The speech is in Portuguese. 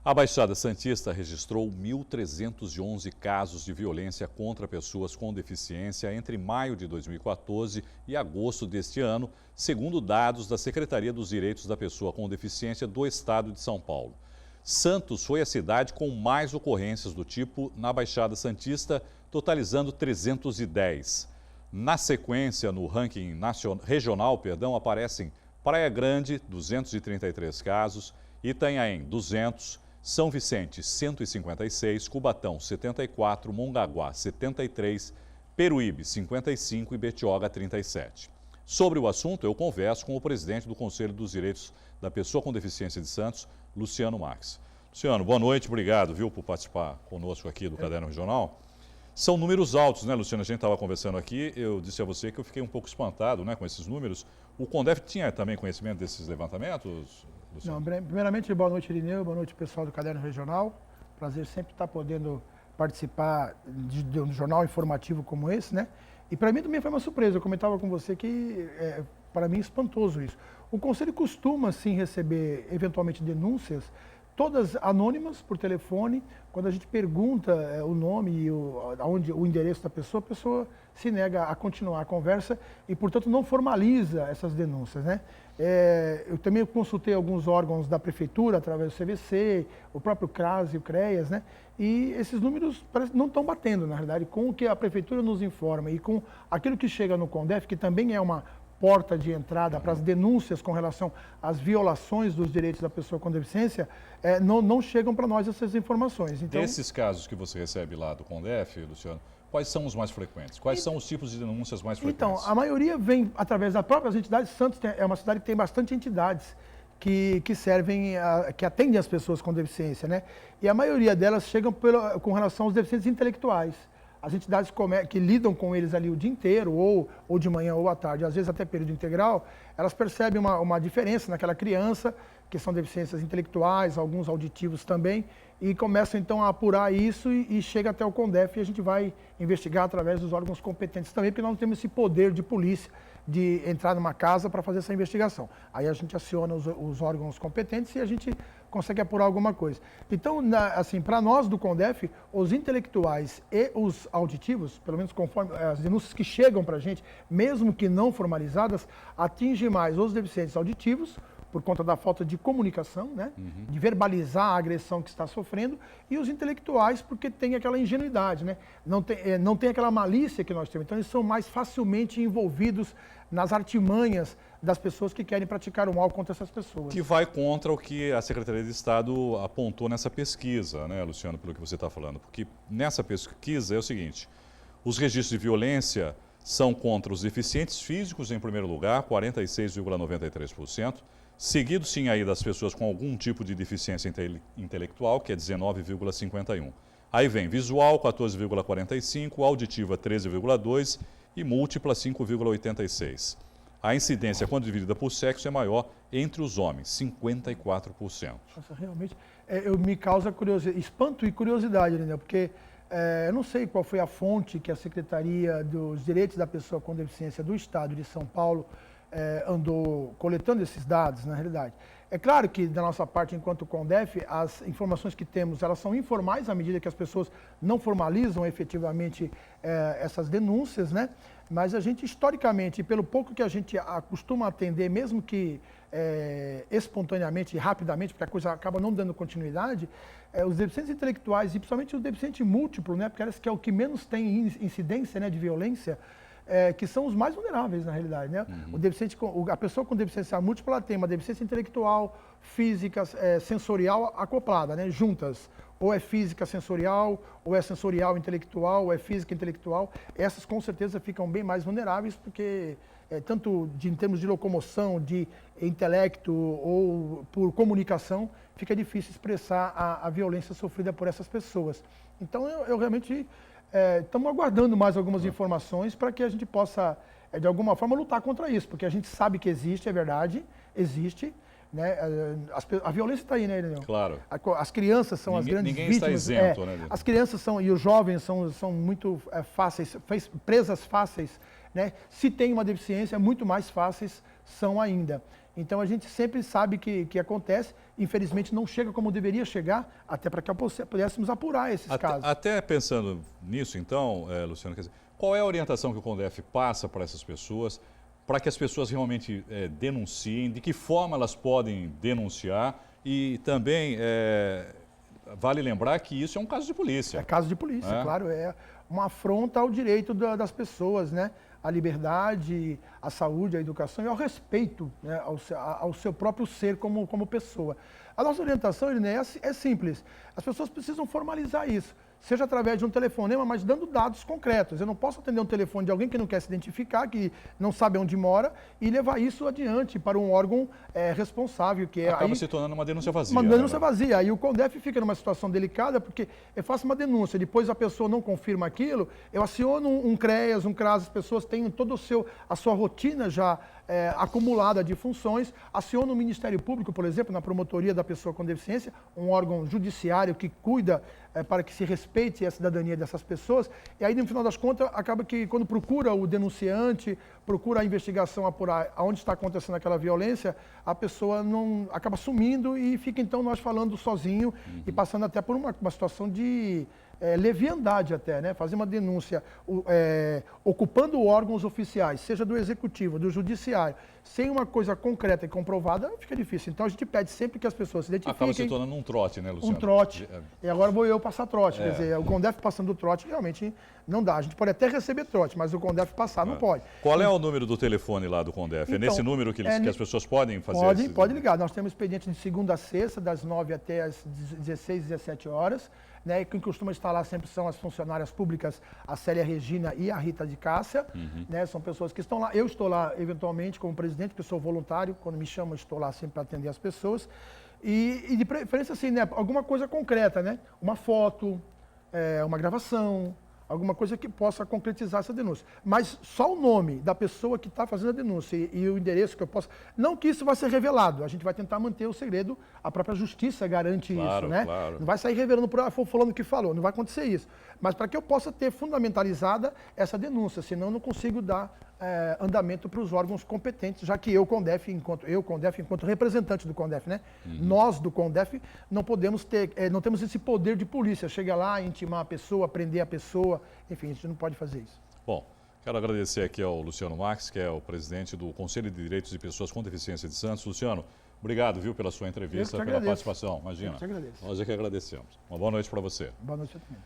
A Baixada Santista registrou 1.311 casos de violência contra pessoas com deficiência entre maio de 2014 e agosto deste ano, segundo dados da Secretaria dos Direitos da Pessoa com Deficiência do Estado de São Paulo. Santos foi a cidade com mais ocorrências do tipo na Baixada Santista, totalizando 310. Na sequência, no ranking regional, aparecem Praia Grande, 233 casos, Itanhaém, 200, São Vicente, 156, Cubatão, 74, Mongaguá, 73, Peruíbe, 55 e Betioga, 37. Sobre o assunto, eu converso com o presidente do Conselho dos Direitos da Pessoa com Deficiência de Santos, Luciano Marques. Luciano, boa noite, obrigado, por participar conosco aqui do Caderno Regional. São números altos, né, Luciano? A gente estava conversando aqui, eu disse a você que eu fiquei um pouco espantado, com esses números. O CONDEF tinha também conhecimento desses levantamentos, Luciano? Não, primeiramente, boa noite, Irineu, boa noite, pessoal do Caderno Regional. Prazer sempre estar podendo participar de um jornal informativo como esse, né? E para mim também foi uma surpresa, eu comentava com você que para mim é espantoso isso. O Conselho costuma, sim, receber eventualmente denúncias, todas anônimas por telefone. Quando a gente pergunta o nome e o endereço da pessoa, a pessoa se nega a continuar a conversa e, portanto, não formaliza essas denúncias, né? Eu também consultei alguns órgãos da Prefeitura, através do CVC, o próprio CRAS e o CREAS, né? E esses números não estão batendo, na realidade, com o que a Prefeitura nos informa e com aquilo que chega no CONDEF, que também é uma porta de entrada para as denúncias com relação às violações dos direitos da pessoa com deficiência, não chegam para nós essas informações. Então, desses casos que você recebe lá do CONDEF, Luciano, quais são os mais frequentes? Quais são os tipos de denúncias mais frequentes? Então, a maioria vem através das próprias entidades. Santos é uma cidade que tem bastante entidades que servem, que atendem as pessoas com deficiência, né? E a maioria delas chegam com relação aos deficientes intelectuais. As entidades que lidam com eles ali o dia inteiro, ou de manhã ou à tarde, às vezes até período integral, elas percebem uma diferença naquela criança, que são deficiências intelectuais, alguns auditivos também, e começam então a apurar isso e chega até o CONDEF e a gente vai investigar através dos órgãos competentes também, porque nós não temos esse poder de polícia de entrar numa casa para fazer essa investigação. Aí a gente aciona os órgãos competentes e a gente consegue apurar alguma coisa. Então, assim, para nós do CONDEF, os intelectuais e os auditivos, pelo menos conforme as denúncias que chegam para a gente, mesmo que não formalizadas, atingem mais os deficientes auditivos, por conta da falta de comunicação, né? De verbalizar a agressão que está sofrendo, e os intelectuais, porque tem aquela ingenuidade, né? Não tem aquela malícia que nós temos. Então, eles são mais facilmente envolvidos nas artimanhas das pessoas que querem praticar o mal contra essas pessoas. Que vai contra o que a Secretaria de Estado apontou nessa pesquisa, né, Luciano, pelo que você está falando. Porque nessa pesquisa é o seguinte: os registros de violência são contra os deficientes físicos, em primeiro lugar, 46,93%. Seguido, sim, aí das pessoas com algum tipo de deficiência intelectual, que é 19,51%. Aí vem visual, 14,45%, auditiva, 13,2% e múltipla, 5,86%. A incidência, quando dividida por sexo, é maior entre os homens, 54%. Nossa, realmente, me causa espanto e curiosidade, né? Porque eu não sei qual foi a fonte que a Secretaria dos Direitos da Pessoa com Deficiência do Estado de São Paulo andou coletando esses dados, na realidade. É claro que, da nossa parte, enquanto CONDEF, as informações que temos, elas são informais à medida que as pessoas não formalizam efetivamente essas denúncias, né? Mas a gente, historicamente, pelo pouco que a gente acostuma atender, mesmo que espontaneamente e rapidamente, porque a coisa acaba não dando continuidade, os deficientes intelectuais, e principalmente o deficiente múltiplo, né? Porque parece que é o que menos tem incidência, né, de violência, que são os mais vulneráveis, na realidade, né? A pessoa com deficiência múltipla, ela tem uma deficiência intelectual, física, sensorial acoplada, né? Juntas. Ou é física sensorial, ou é sensorial intelectual, ou é física intelectual. Essas, com certeza, ficam bem mais vulneráveis, porque tanto em termos de locomoção, de intelecto ou por comunicação, fica difícil expressar a violência sofrida por essas pessoas. Então, eu realmente... estamos aguardando mais algumas informações para que a gente possa, de alguma forma, lutar contra isso, porque a gente sabe que existe, é verdade, existe, né? A violência está aí, né, Irineu? Claro. As crianças são as grandes vítimas. Ninguém está isento, né? As crianças e os jovens são muito fáceis, presas fáceis, né? Se tem uma deficiência, muito mais fáceis são ainda. Então a gente sempre sabe que acontece, infelizmente não chega como deveria chegar, até para que pudéssemos apurar esses casos. Até pensando nisso, então, Luciano, quer dizer, qual é a orientação que o CONDEF passa para essas pessoas, para que as pessoas realmente denunciem, de que forma elas podem denunciar e também vale lembrar que isso é um caso de polícia. É caso de polícia, claro, é uma afronta ao direito das pessoas, né? À liberdade, à saúde, à educação e ao respeito, né? ao seu próprio ser como pessoa. A nossa orientação, Irineu, é simples. As pessoas precisam formalizar isso, seja através de um telefonema, mas dando dados concretos. Eu não posso atender um telefone de alguém que não quer se identificar, que não sabe onde mora, e levar isso adiante para um órgão responsável. Que acaba se tornando uma denúncia vazia. Uma denúncia vazia. Aí o CONDEF fica numa situação delicada, porque eu faço uma denúncia, depois a pessoa não confirma aquilo, eu aciono um CREAS, um CRAS, as pessoas têm toda a sua rotina já acumulada de funções, aciona o Ministério Público, por exemplo, na promotoria da pessoa com deficiência, um órgão judiciário que cuida para que se respeite a cidadania dessas pessoas, e aí no final das contas acaba que quando procura o denunciante, procura a investigação apurar onde está acontecendo aquela violência, a pessoa não acaba sumindo e fica então nós falando sozinho e passando até por uma situação de leviandade até, né? Fazer uma denúncia ocupando órgãos oficiais, seja do executivo, do judiciário, sem uma coisa concreta e comprovada, fica difícil. Então a gente pede sempre que as pessoas se identifiquem. Acaba se tornando um trote, né, Luciano? Um trote. E agora vou eu passar trote. Quer dizer, o CONDEF passando trote realmente não dá. A gente pode até receber trote, mas o CONDEF passar não pode. Qual é o número do telefone lá do CONDEF? Então, é nesse número que as pessoas podem fazer? Pode ligar. Nós temos expediente de segunda a sexta, das 9 até as 16, 17 horas. Né, quem costuma estar lá sempre são as funcionárias públicas, a Célia Regina e a Rita de Cássia, né, são pessoas que estão lá. Eu estou lá, eventualmente, como presidente, porque eu sou voluntário, quando me chamam, estou lá sempre para atender as pessoas. E de preferência, assim, né, alguma coisa concreta, né, uma foto, uma gravação, alguma coisa que possa concretizar essa denúncia. Mas só o nome da pessoa que está fazendo a denúncia e o endereço que eu possa... Não que isso vai ser revelado, a gente vai tentar manter o segredo, a própria justiça garante isso, né? Claro. Não vai sair revelando por fulano que falou, não vai acontecer isso. Mas para que eu possa ter fundamentalizada essa denúncia, senão eu não consigo dar andamento para os órgãos competentes, já que eu, CONDEF, enquanto representante do CONDEF, né? Nós do CONDEF não podemos ter, não temos esse poder de polícia, chega lá, intimar a pessoa, prender a pessoa, enfim, a gente não pode fazer isso. Bom, quero agradecer aqui ao Luciano Max, que é o presidente do Conselho de Direitos de Pessoas com Deficiência de Santos. Luciano, obrigado, viu, pela sua entrevista, pela participação. Imagina. Eu te agradeço. Nós é que agradecemos. Uma boa noite para você. Boa noite a todos.